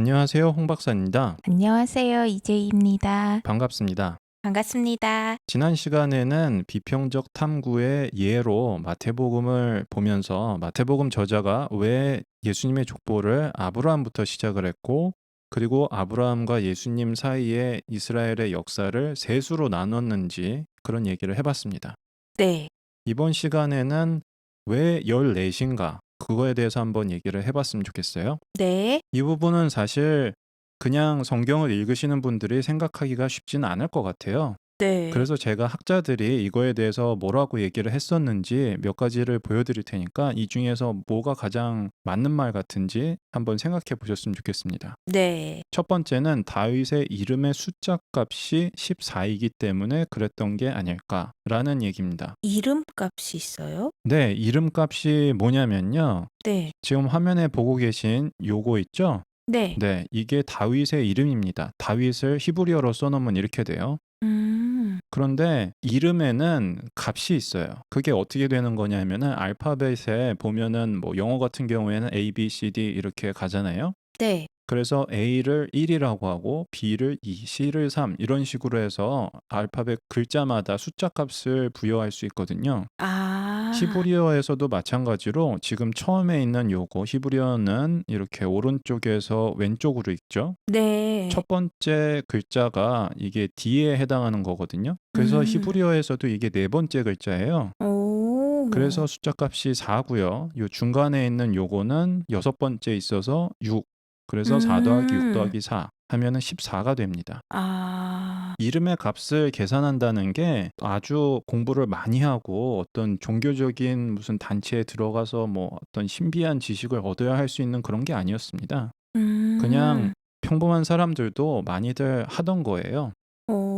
안녕하세요. 홍 박사입니다. 안녕하세요. 이재희입니다. 반갑습니다. 반갑습니다. 지난 시간에는 비평적 탐구의 예로 마태복음을 보면서 마태복음 저자가 왜 예수님의 족보를 아브라함부터 시작을 했고, 그리고 아브라함과 예수님 사이에 이스라엘의 역사를 셋으로 나눴는지 그런 얘기를 해봤습니다. 네. 이번 시간에는 왜 14인가 그거에 대해서 한번 얘기를 해봤으면 좋겠어요. 네. 이 부분은 사실 그냥 성경을 읽으시는 분들이 생각하기가 쉽지는 않을 것 같아요. 네. 그래서 제가 학자들이 이거에 대해서 뭐라고 얘기를 했었는지 몇 가지를 보여드릴 테니까 이 중에서 뭐가 가장 맞는 말 같은지 한번 생각해 보셨으면 좋겠습니다. 네. 첫 번째는 다윗의 이름의 숫자 값이 14이기 때문에 그랬던 게 아닐까라는 얘기입니다. 이름값이 있어요? 네, 이름 값이 뭐냐면요. 네. 지금 화면에 보고 계신 요거 있죠? 네. 네, 이게 다윗의 이름입니다. 다윗을 히브리어로 써놓으면 이렇게 돼요. 음. 그런데 이름에는 값이 있어요. 그게 어떻게 되는 거냐면은 알파벳에 보면은 뭐 영어 같은 경우에는 A, B, C, D 이렇게 가잖아요. 네. 그래서 A를 1이라고 하고 B를 2, C를 3 이런 식으로 해서 알파벳 글자마다 숫자 값을 부여할 수 있거든요. 아. 히브리어에서도 마찬가지로 지금 처음에 있는 요거 히브리어는 이렇게 오른쪽에서 왼쪽으로 읽죠. 네. 첫 번째 글자가 이게 D에 해당하는 거거든요. 그래서 음. 히브리어에서도 이게 네 번째 글자예요. 오. 그래서 숫자 값이 4고요. 요 중간에 있는 요거는 여섯 번째 있어서 6. 그래서 4 더하기 6 음. 더하기 4 하면은 14가 됩니다. 아. 이름의 값을 계산한다는 게 아주 공부를 많이 하고 어떤 종교적인 무슨 단체에 들어가서 뭐 어떤 신비한 지식을 얻어야 할 수 있는 그런 게 아니었습니다. 그냥 음. 평범한 사람들도 많이들 하던 거예요.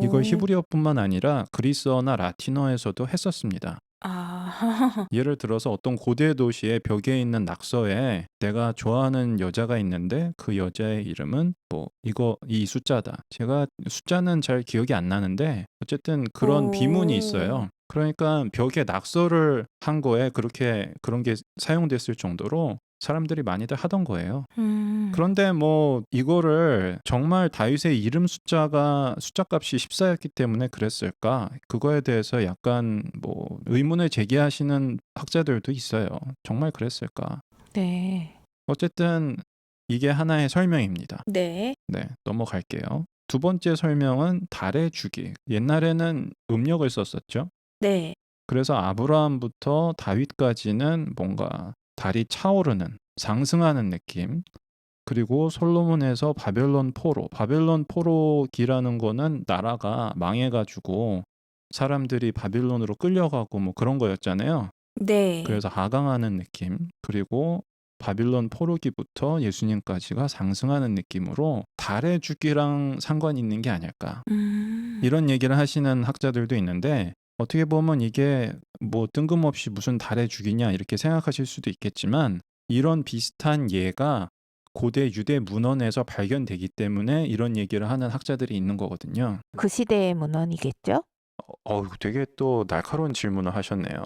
이걸 오. 히브리어뿐만 아니라 그리스어나 라틴어에서도 했었습니다. 아. 예를 들어서 어떤 고대 도시의 벽에 있는 낙서에 내가 좋아하는 여자가 있는데 그 여자의 이름은 뭐 이 숫자다. 제가 숫자는 잘 기억이 안 나는데 어쨌든 그런 비문이 오. 있어요. 그러니까 벽에 낙서를 한 거에 그런 게 사용됐을 정도로 사람들이 많이들 하던 거예요. 음. 그런데 뭐 이거를 정말 다윗의 이름 숫자값이 14였기 때문에 그랬을까? 그거에 대해서 약간 뭐 의문을 제기하시는 학자들도 있어요. 정말 그랬을까? 네. 어쨌든 이게 하나의 설명입니다. 네. 네, 넘어갈게요. 두 번째 설명은 달의 주기. 옛날에는 음력을 썼었죠. 네. 그래서 아브라함부터 다윗까지는 뭔가 달이 차오르는, 상승하는 느낌. 그리고 솔로몬에서 바벨론 포로기라는 거는 나라가 망해가지고 사람들이 바빌론으로 끌려가고 뭐 그런 거였잖아요. 네. 그래서 하강하는 느낌. 그리고 바빌론 포로기부터 예수님까지가 상승하는 느낌으로 달의 주기랑 상관이 있는 게 아닐까. 음. 이런 얘기를 하시는 학자들도 있는데 어떻게 보면 이게 뭐 뜬금없이 무슨 달의 주기냐 이렇게 생각하실 수도 있겠지만 이런 비슷한 예가 고대 유대 문헌에서 발견되기 때문에 이런 얘기를 하는 학자들이 있는 거거든요. 그 시대의 문헌이겠죠? 되게 또 날카로운 질문을 하셨네요.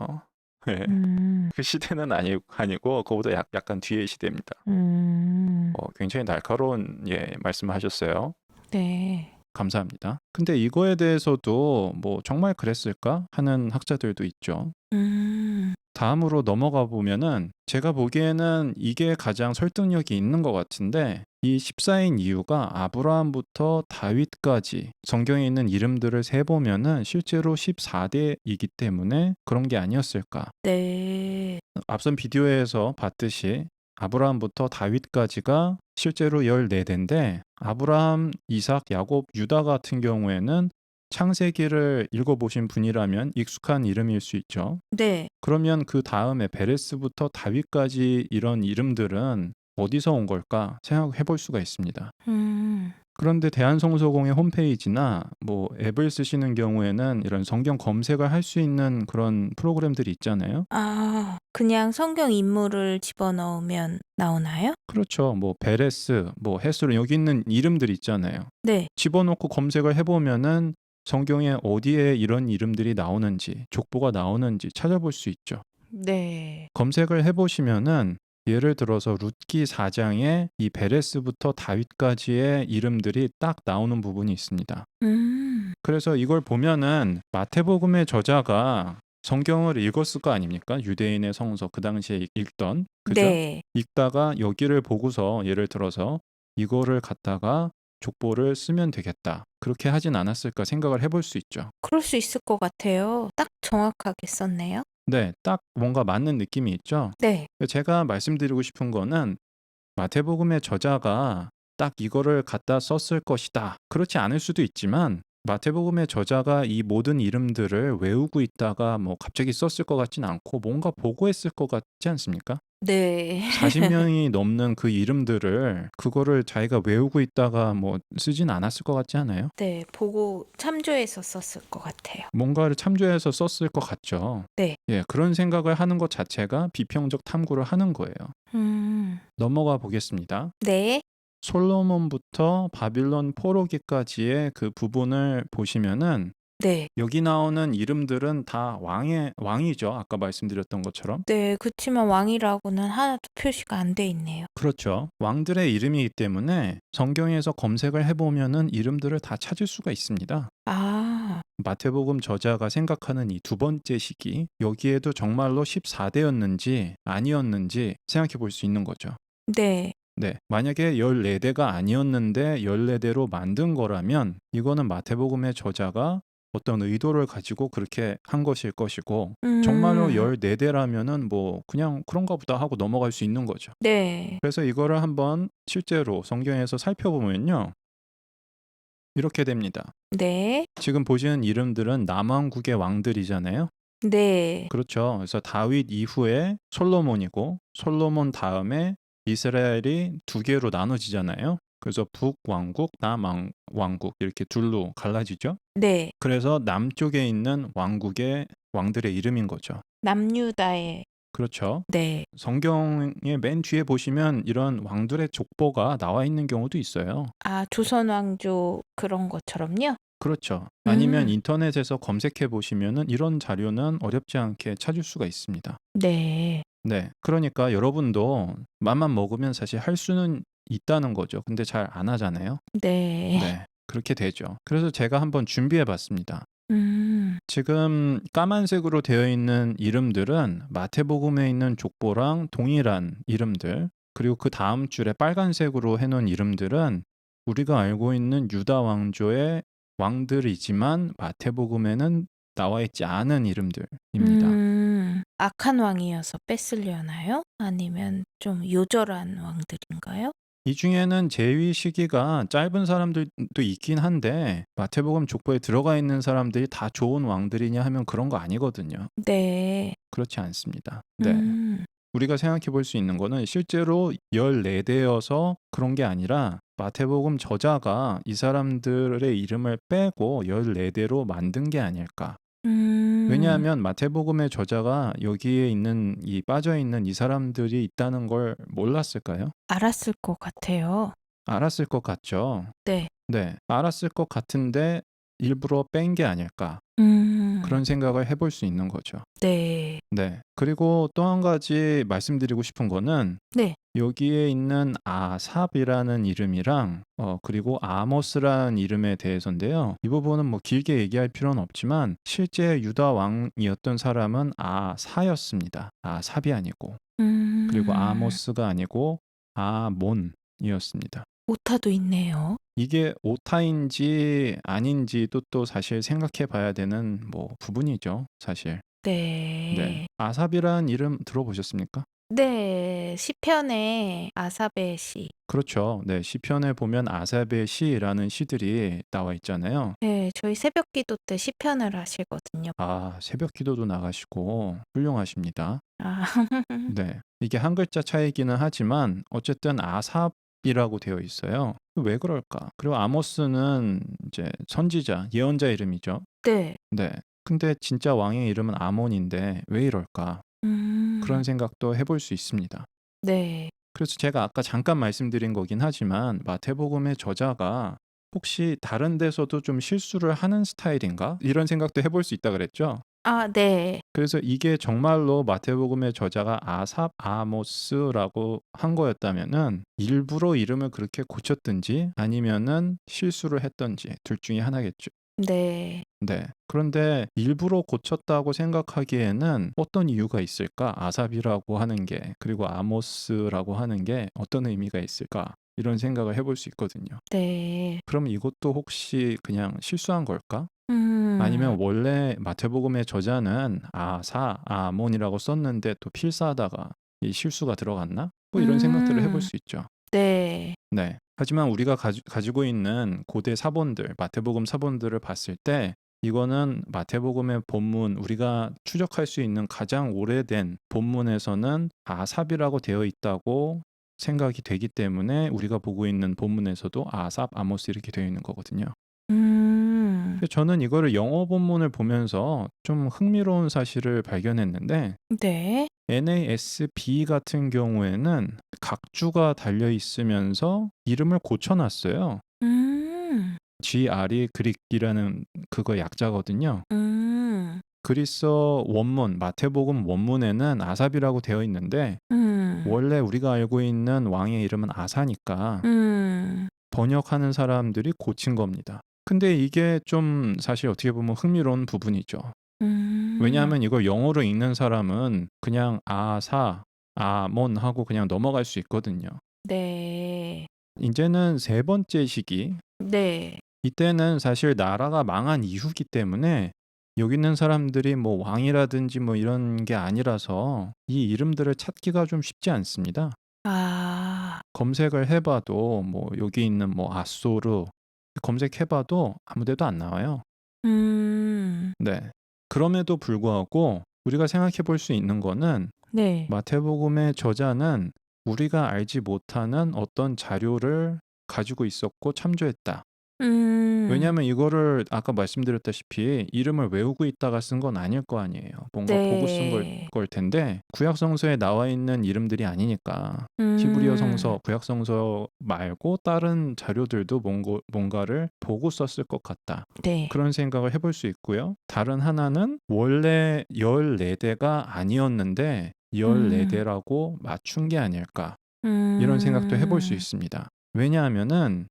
네. 음. 그 시대는 아니고 그거보다 약간 뒤의 시대입니다. 음. 굉장히 날카로운 말씀을 하셨어요. 네. 감사합니다. 근데 이거에 대해서도 뭐 정말 그랬을까 하는 학자들도 있죠. 음. 다음으로 넘어가 보면은 제가 보기에는 이게 가장 설득력이 있는 것 같은데 이 14인 이유가 아브라함부터 다윗까지 성경에 있는 이름들을 세보면은 실제로 14대이기 때문에 그런 게 아니었을까. 네. 앞선 비디오에서 봤듯이 아브라함부터 다윗까지가 실제로 14대인데 아브라함, 이삭, 야곱, 유다 같은 경우에는 창세기를 읽어보신 분이라면 익숙한 이름일 수 있죠. 네. 그러면 그 다음에 베레스부터 다윗까지 이런 이름들은 어디서 온 걸까 생각해 볼 수가 있습니다. 음. 그런데 대한성서공의 홈페이지나 뭐 앱을 쓰시는 경우에는 이런 성경 검색을 할 수 있는 그런 프로그램들이 있잖아요. 아. 그냥 성경 인물을 집어넣으면 나오나요? 그렇죠. 뭐 베레스, 뭐 헤스론 여기 있는 이름들 있잖아요. 네. 집어넣고 검색을 해보면은 성경에 어디에 이런 이름들이 나오는지, 족보가 나오는지 찾아볼 수 있죠. 네. 검색을 해보시면은 예를 들어서 룻기 4장에 이 베레스부터 다윗까지의 이름들이 딱 나오는 부분이 있습니다. 그래서 이걸 보면은 마태복음의 저자가 성경을 읽었을 거 아닙니까? 유대인의 성서 그 당시에 읽던 그죠? 네. 읽다가 여기를 보고서 예를 들어서 이거를 갖다가 족보를 쓰면 되겠다. 그렇게 하진 않았을까 생각을 해볼 수 있죠. 그럴 수 있을 것 같아요. 딱 정확하게 썼네요. 네, 딱 뭔가 맞는 느낌이 있죠. 네. 제가 말씀드리고 싶은 거는 마태복음의 저자가 딱 이거를 갖다 썼을 것이다. 그렇지 않을 수도 있지만 마태복음의 저자가 이 모든 이름들을 외우고 있다가 뭐 갑자기 썼을 것 같진 않고 뭔가 보고했을 것 같지 않습니까? 네. 40명이 넘는 그 이름들을 그거를 자기가 외우고 있다가 뭐 쓰진 않았을 것 같지 않아요? 네. 보고 참조해서 썼을 것 같아요. 뭔가를 참조해서 썼을 것 같죠. 네. 예, 그런 생각을 하는 것 자체가 비평적 탐구를 하는 거예요. 넘어가 보겠습니다. 네. 솔로몬부터 바빌론 포로기까지의 그 부분을 보시면은 네. 여기 나오는 이름들은 다 왕이죠. 아까 말씀드렸던 것처럼. 네. 그치만 왕이라고는 하나도 표시가 안 돼 있네요. 그렇죠. 왕들의 이름이기 때문에 성경에서 검색을 해보면은 이름들을 다 찾을 수가 있습니다. 아. 마태복음 저자가 생각하는 이 두 번째 시기, 여기에도 정말로 14대였는지 아니었는지 생각해 볼 수 있는 거죠. 네. 네, 만약에 14대가 아니었는데 14대로 만든 거라면 이거는 마태복음의 저자가 어떤 의도를 가지고 그렇게 한 것일 것이고 정말로 14대라면은 뭐 그냥 그런가 보다 하고 넘어갈 수 있는 거죠. 네. 그래서 이거를 한번 실제로 성경에서 살펴보면요. 이렇게 됩니다. 네. 지금 보시는 이름들은 남왕국의 왕들이잖아요. 네. 그렇죠. 그래서 다윗 이후에 솔로몬이고 솔로몬 다음에 이스라엘이 두 개로 나눠지잖아요. 그래서 북왕국, 남왕국 이렇게 둘로 갈라지죠. 네. 그래서 남쪽에 있는 왕국의 왕들의 이름인 거죠. 남유다의 그렇죠. 네. 성경의 맨 뒤에 보시면 이런 왕들의 족보가 나와 있는 경우도 있어요. 아, 조선 왕조 그런 것처럼요? 그렇죠. 아니면 음. 인터넷에서 검색해 보시면은 이런 자료는 어렵지 않게 찾을 수가 있습니다. 네. 네. 그러니까 여러분도 맘만 먹으면 사실 할 수는 있다는 거죠. 근데 잘 안 하잖아요. 네. 네. 그렇게 되죠. 그래서 제가 한번 준비해 봤습니다. 음. 지금 까만색으로 되어 있는 이름들은 마태복음에 있는 족보랑 동일한 이름들, 그리고 그 다음 줄에 빨간색으로 해 놓은 이름들은 우리가 알고 있는 유다 왕조의 왕들이지만 마태복음에는 나와 있지 않은 이름들입니다. 악한 왕이어서 뺐으려나요? 아니면 좀 요절한 왕들인가요? 이 중에는 제위 시기가 짧은 사람들도 있긴 한데 마태복음 족보에 들어가 있는 사람들이 다 좋은 왕들이냐 하면 그런 거 아니거든요. 네. 그렇지 않습니다. 네. 음. 우리가 생각해 볼 수 있는 거는 실제로 14대여서 그런 게 아니라 마태복음 저자가 이 사람들의 이름을 빼고 14대로 만든 게 아닐까. 왜냐하면 마태복음의 저자가 여기에 있는 이 빠져 있는 이 사람들이 있다는 걸 몰랐을까요? 알았을 것 같아요. 알았을 것 같죠. 네. 네, 알았을 것 같은데 일부러 뺀 게 아닐까. 그런 생각을 해볼 수 있는 거죠. 네. 네. 그리고 또 한 가지 말씀드리고 싶은 거는 네. 여기에 있는 아삽이라는 이름이랑 그리고 아모스라는 이름에 대해서인데요. 이 부분은 뭐 길게 얘기할 필요는 없지만 실제 유다 왕이었던 사람은 아사였습니다. 아삽이 아니고. 그리고 아모스가 아니고 아몬이었습니다. 오타도 있네요. 이게 오타인지 아닌지도 또 사실 생각해 봐야 되는 뭐 부분이죠, 사실. 네. 네. 아삽이라는 이름 들어보셨습니까? 네. 시편에 아삽의 시. 그렇죠. 네, 시편에 보면 아삽의 시라는 시들이 나와 있잖아요. 네. 저희 새벽기도 때 시편을 하시거든요. 아, 새벽 기도도 나가시고 훌륭하십니다. 아. 네. 이게 한 글자 차이기는 하지만 어쨌든 아삽이라고 되어 있어요. 왜 그럴까? 그리고 아모스는 이제 선지자, 예언자 이름이죠. 네. 네. 근데 진짜 왕의 이름은 아몬인데 왜 이럴까? 그런 생각도 해볼 수 있습니다. 네. 그래서 제가 아까 잠깐 말씀드린 거긴 하지만 마태복음의 저자가 혹시 다른 데서도 좀 실수를 하는 스타일인가? 이런 생각도 해볼 수 있다 그랬죠. 아, 네. 그래서 이게 정말로 마태복음의 저자가 아삽, 아모스라고 한 거였다면은 일부러 이름을 그렇게 고쳤든지 아니면은 실수를 했든지 둘 중에 하나겠죠. 네. 네. 그런데 일부러 고쳤다고 생각하기에는 어떤 이유가 있을까? 아삽이라고 하는 게 그리고 아모스라고 하는 게 어떤 의미가 있을까? 이런 생각을 해볼 수 있거든요. 네. 그럼 이것도 혹시 그냥 실수한 걸까? 음. 아니면 원래 마태복음의 저자는 아사, 아몬이라고 썼는데 또 필사하다가 이 실수가 들어갔나? 뭐 이런 생각들을 해볼 음. 수 있죠. 네. 네. 하지만 우리가 가지고 있는 고대 사본들, 마태복음 사본들을 봤을 때 이거는 마태복음의 본문, 우리가 추적할 수 있는 가장 오래된 본문에서는 아삽이라고 되어 있다고 생각이 되기 때문에 우리가 보고 있는 본문에서도 아삽, 아모스 이렇게 되어 있는 거거든요. 음. 근데 저는 이거를 영어 본문을 보면서 좀 흥미로운 사실을 발견했는데 네. NASB 같은 경우에는 각주가 달려 있으면서 이름을 고쳐놨어요. 음. GR이 그릭이라는 그거 약자거든요. 음. 그리스어 원문, 마태복음 원문에는 아삽이라고 되어 있는데 음. 원래 우리가 알고 있는 왕의 이름은 아사니까 음. 번역하는 사람들이 고친 겁니다. 근데 이게 좀 사실 어떻게 보면 흥미로운 부분이죠. 음. 왜냐하면 이걸 영어로 읽는 사람은 그냥 아사, 아몬 하고 그냥 넘어갈 수 있거든요. 네. 이제는 세 번째 시기, 네. 이때는 사실 나라가 망한 이후기 때문에 여기 있는 사람들이 뭐 왕이라든지 뭐 이런 게 아니라서 이 이름들을 찾기가 좀 쉽지 않습니다. 아. 검색을 해봐도 뭐 여기 있는 뭐 아소르 검색해봐도 아무 데도 안 나와요. 음. 네. 그럼에도 불구하고 우리가 생각해 볼 수 있는 거는 네. 마태복음의 저자는 우리가 알지 못하는 어떤 자료를 가지고 있었고 참조했다. 음. 왜냐하면 이거를 아까 말씀드렸다시피 이름을 외우고 있다가 쓴 건 아닐 거 아니에요. 뭔가 보고 쓴 네. 걸 텐데 구약 성서에 나와 있는 이름들이 아니니까 히브리어 음. 성서, 구약 성서 말고 다른 자료들도 뭔가를 보고 썼을 것 같다. 네. 그런 생각을 해볼 수 있고요. 다른 하나는 원래 14대가 아니었는데 음. 14대라고 맞춘 게 아닐까. 이런 생각도 해볼 수 음. 있습니다. 왜냐하면은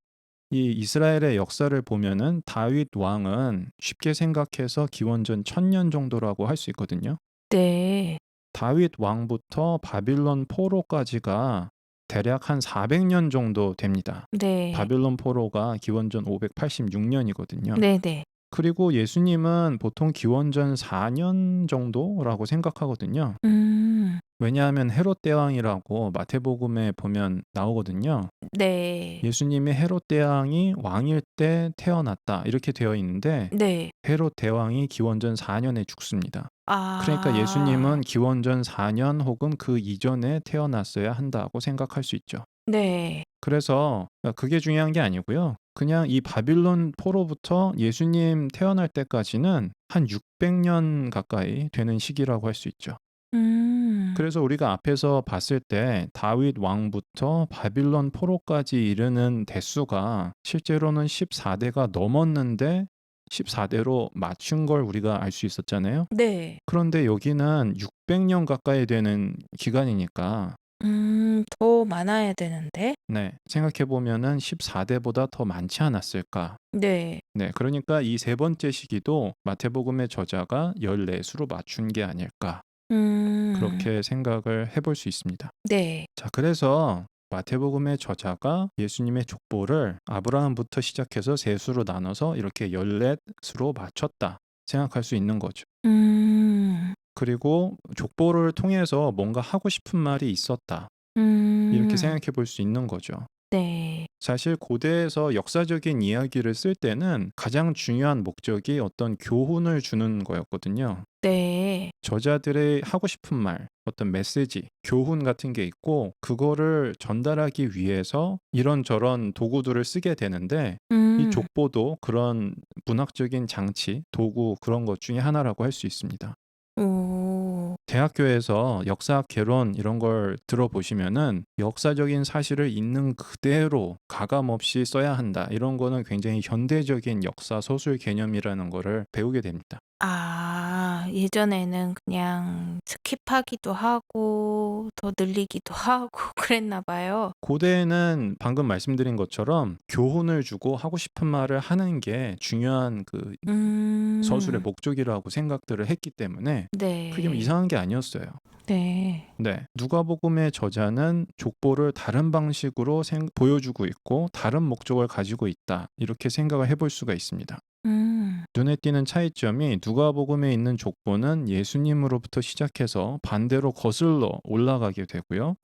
이 이스라엘의 역사를 보면은 다윗 왕은 쉽게 생각해서 기원전 1000년 정도라고 할 수 있거든요. 네. 다윗 왕부터 바빌론 포로까지가 대략 한 400년 정도 됩니다. 네. 바빌론 포로가 기원전 586년이거든요. 네네. 그리고 예수님은 보통 기원전 4년 정도라고 생각하거든요. 음. 왜냐하면 헤롯 대왕이라고 마태복음에 보면 나오거든요. 네. 예수님이 헤롯 대왕이 왕일 때 태어났다 이렇게 되어 있는데 네. 헤롯 대왕이 기원전 4년에 죽습니다. 그러니까 아. 예수님은 기원전 4년 혹은 그 이전에 태어났어야 한다고 생각할 수 있죠. 네. 그래서 그게 중요한 게 아니고요. 그냥 이 바빌론 포로부터 예수님 태어날 때까지는 한 600년 가까이 되는 시기라고 할 수 있죠. 음. 그래서 우리가 앞에서 봤을 때 다윗 왕부터 바빌론 포로까지 이르는 대수가 실제로는 14대가 넘었는데 14대로 맞춘 걸 우리가 알 수 있었잖아요. 네. 그런데 여기는 600년 가까이 되는 기간이니까 더 많아야 되는데. 네, 생각해 보면은 14대보다 더 많지 않았을까? 네. 네, 그러니까 이 세 번째 시기도 마태복음의 저자가 14수로 맞춘 게 아닐까? 음. 그렇게 생각을 해볼 수 있습니다. 네. 자, 그래서 마태복음의 저자가 예수님의 족보를 아브라함부터 시작해서 세 수로 나눠서 이렇게 14수로 맞췄다 생각할 수 있는 거죠. 음. 그리고 족보를 통해서 뭔가 하고 싶은 말이 있었다. 이렇게 음. 생각해 볼 수 있는 거죠. 네. 사실 고대에서 역사적인 이야기를 쓸 때는 가장 중요한 목적이 어떤 교훈을 주는 거였거든요. 네. 저자들의 하고 싶은 말, 어떤 메시지, 교훈 같은 게 있고 그거를 전달하기 위해서 이런저런 도구들을 쓰게 되는데 이 음. 족보도 그런 문학적인 장치, 도구 그런 것 중에 하나라고 할 수 있습니다. 오. 대학교에서 역사학 개론 이런 걸 들어보시면은 역사적인 사실을 있는 그대로 가감 없이 써야 한다. 이런 거는 굉장히 현대적인 역사 소술 개념이라는 거를 배우게 됩니다. 예전에는 그냥 스킵하기도 하고 더 늘리기도 하고 그랬나 봐요. 고대에는 방금 말씀드린 것처럼 교훈을 주고 하고 싶은 말을 하는 게 중요한 그 서술의 음. 목적이라고 생각들을 했기 때문에 그게 뭐 네. 이상한 게 아니었어요. 네. 네. 누가복음의 저자는 족보를 다른 방식으로 보여주고 있고 다른 목적을 가지고 있다. 이렇게 생각을 해볼 수가 있습니다. 음. 눈에 띄는 차이점이 누가복음에 있는 족보는 예수님으로부터 시작해서 반대로 거슬러 올라가게 되고요.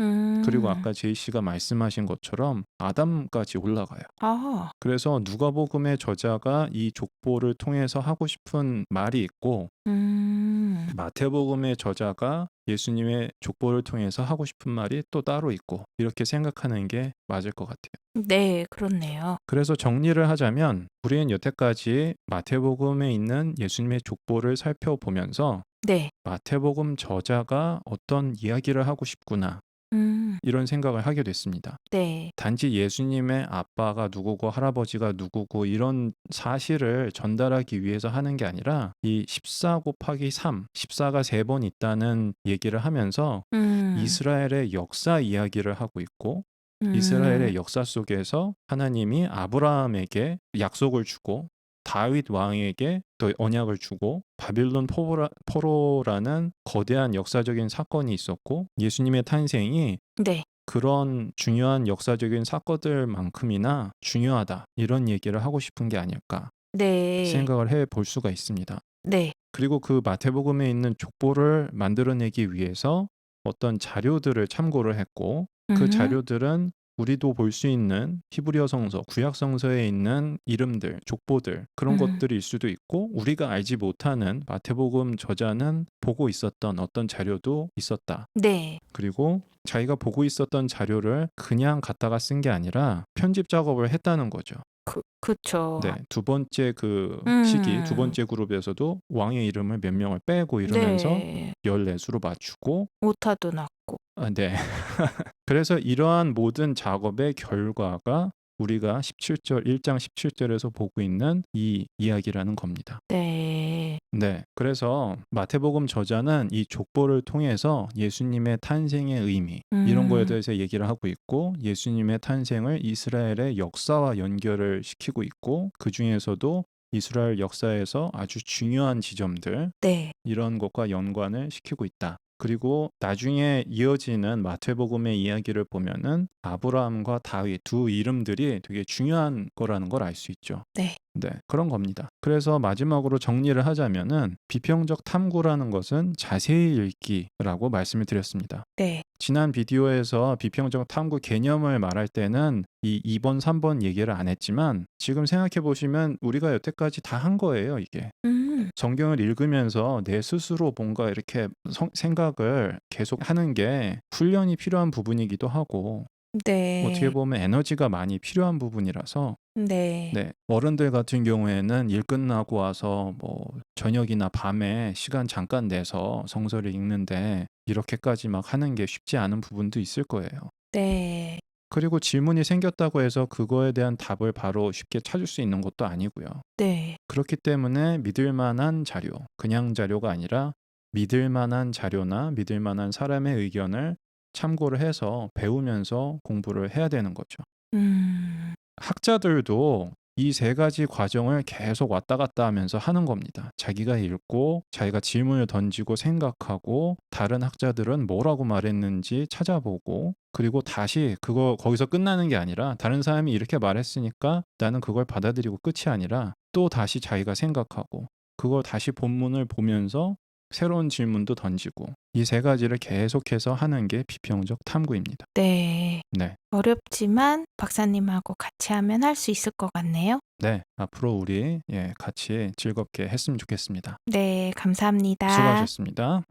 그리고 음. 아까 제이 씨가 말씀하신 것처럼 아담까지 올라가요. 아. 그래서 누가복음의 저자가 이 족보를 통해서 하고 싶은 말이 있고 음. 마태복음의 저자가 예수님의 족보를 통해서 하고 싶은 말이 또 따로 있고 이렇게 생각하는 게 맞을 것 같아요. 네, 그렇네요. 그래서 정리를 하자면 우리는 여태까지 마태복음에 있는 예수님의 족보를 살펴보면서 네. 마태복음 저자가 어떤 이야기를 하고 싶구나 음. 이런 생각을 하게 됐습니다. 네. 단지 예수님의 아빠가 누구고 할아버지가 누구고 이런 사실을 전달하기 위해서 하는 게 아니라 이 14 곱하기 3, 14가 3번 있다는 얘기를 하면서 음. 이스라엘의 역사 이야기를 하고 있고 음. 이스라엘의 역사 속에서 하나님이 아브라함에게 약속을 주고 다윗 왕에게 또 언약을 주고 바빌론 포로라는 거대한 역사적인 사건이 있었고 예수님의 탄생이 네. 그런 중요한 역사적인 사건들만큼이나 중요하다. 이런 얘기를 하고 싶은 게 아닐까 네. 생각을 해 볼 수가 있습니다. 네. 그리고 그 마태복음에 있는 족보를 만들어내기 위해서 어떤 자료들을 참고를 했고 그 음. 자료들은 우리도 볼 수 있는 히브리어 성서, 구약 성서에 있는 이름들, 족보들 그런 음. 것들일 수도 있고 우리가 알지 못하는 마태복음 저자는 보고 있었던 어떤 자료도 있었다. 네. 그리고 자기가 보고 있었던 자료를 그냥 갖다가 쓴 게 아니라 편집 작업을 했다는 거죠. 그쵸. 네. 두 번째 그 시기, 두 음. 번째 그룹에서도 왕의 이름을 몇 명을 빼고 이러면서 네. 14수로 맞추고 오타도 났고. 네. 그래서 이러한 모든 작업의 결과가 우리가 17절 1장 17절에서 보고 있는 이 이야기라는 겁니다. 네. 네. 그래서 마태복음 저자는 이 족보를 통해서 예수님의 탄생의 의미 이런 거에 음. 대해서 얘기를 하고 있고 예수님의 탄생을 이스라엘의 역사와 연결을 시키고 있고 그중에서도 이스라엘 역사에서 아주 중요한 지점들 네. 이런 것과 연관을 시키고 있다. 그리고 나중에 이어지는 마태복음의 이야기를 보면은 아브라함과 다윗 두 이름들이 되게 중요한 거라는 걸 알 수 있죠. 네. 네, 그런 겁니다. 그래서 마지막으로 정리를 하자면은 비평적 탐구라는 것은 자세히 읽기라고 말씀을 드렸습니다. 네. 지난 비디오에서 비평적 탐구 개념을 말할 때는 이 2번, 3번 얘기를 안 했지만 지금 생각해 보시면 우리가 여태까지 다 한 거예요, 이게. 음. 성경을 읽으면서 내 스스로 뭔가 이렇게 생각을 계속 하는 게 훈련이 필요한 부분이기도 하고 어떻게 네. 보면 에너지가 많이 필요한 부분이라서 네. 네. 어른들 같은 경우에는 일 끝나고 와서 뭐 저녁이나 밤에 시간 잠깐 내서 성서를 읽는데 이렇게까지 막 하는 게 쉽지 않은 부분도 있을 거예요. 네. 그리고 질문이 생겼다고 해서 그거에 대한 답을 바로 쉽게 찾을 수 있는 것도 아니고요. 네. 그렇기 때문에 믿을 만한 자료, 그냥 자료가 아니라 믿을 만한 자료나 믿을 만한 사람의 의견을 참고를 해서 배우면서 공부를 해야 되는 거죠. 음. 학자들도 이 세 가지 과정을 계속 왔다 갔다 하면서 하는 겁니다. 자기가 읽고 자기가 질문을 던지고 생각하고 다른 학자들은 뭐라고 말했는지 찾아보고 그리고 다시 그거 거기서 끝나는 게 아니라 다른 사람이 이렇게 말했으니까 나는 그걸 받아들이고 끝이 아니라 또 다시 자기가 생각하고 그걸 다시 본문을 보면서 새로운 질문도 던지고 이 세 가지를 계속해서 하는 게 비평적 탐구입니다. 네. 네. 어렵지만 박사님하고 같이 하면 할 수 있을 것 같네요. 네, 앞으로 우리 같이 즐겁게 했으면 좋겠습니다. 네, 감사합니다. 수고하셨습니다.